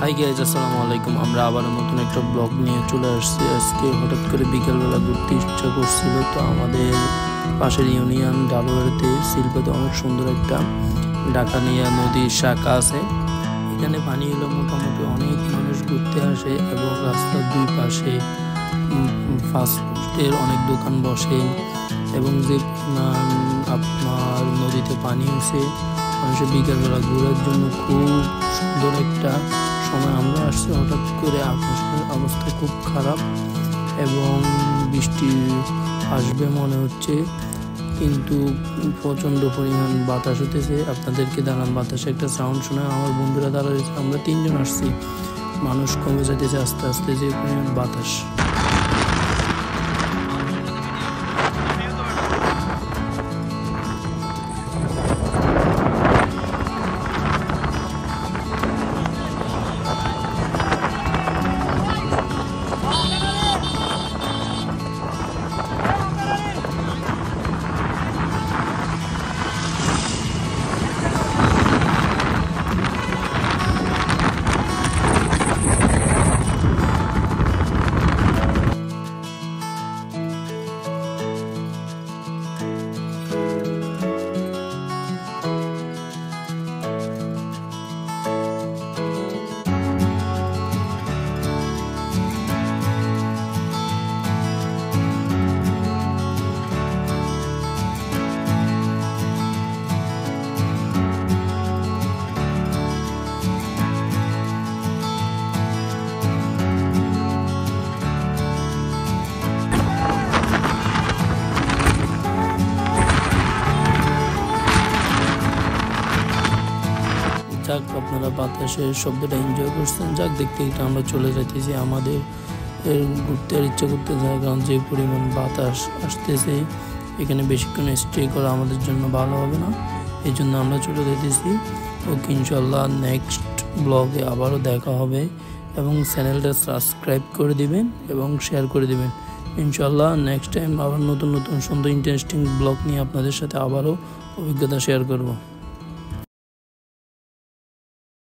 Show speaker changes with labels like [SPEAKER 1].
[SPEAKER 1] Hi guys, আসসালামু আলাইকুম। আমরা আবার নতুন একটা ব্লগ নিয়ে চলে আসছি। আজকে হঠাৎ করে বিকেলবেলা ঘুরতে ইচ্ছা করছিল, তো আমাদের পাশের ইউনিয়ন ডালুয়ারিতে শিল্পতে অনেক সুন্দর একটা ডাকানিয়া নদীর শাখা আছে। এখানে পানি হলো মোটামুটি অনেক মানুষ ঘুরতে আসে এবং রাস্তার দুই পাশে ফাস্টফুডের অনেক দোকান বসে এবং যে আপনার নদীতে পানি হয়েছে, মানুষের বিকেলবেলা ঘোরার জন্য খুব সুন্দর একটা সময়। আমরা আসছি হঠাৎ করে, আকাশের অবস্থা খুব খারাপ এবং বৃষ্টি আসবে মনে হচ্ছে, কিন্তু প্রচণ্ড পরিমাণ বাতাস হতেছে। আপনাদেরকে দাঁড়ান বাতাসে একটা সাউন্ড শোনায়। আমার বন্ধুরা দাঁড়াচ্ছে, আমরা 3 জন আসছি। মানুষ কমে যেতেছে আস্তে আস্তে, যে পরিমাণ বাতাস। যাক, আপনারা বাতাসের শব্দটা এনজয় করছেন। যাক, দেখতে দেখতে আমরা চলে যাইতেছি। আমাদের ঘুরতে আর ইচ্ছা করতে যায়, কারণ যে পরিমাণ বাতাস আসতেছে এখানে বেশিক্ষণ স্টে করা আমাদের জন্য ভালো হবে না। এই জন্য আমরা চলে যেতেছি। ওকে, ইনশাল্লাহ নেক্সট ব্লগে আবারও দেখা হবে এবং চ্যানেলটা সাবস্ক্রাইব করে দিবেন এবং শেয়ার করে দিবেন। ইনশাল্লাহ নেক্সট টাইম আবার নতুন নতুন সুন্দর ইন্টারেস্টিং ব্লগ নিয়ে আপনাদের সাথে আবারও অভিজ্ঞতা শেয়ার করব।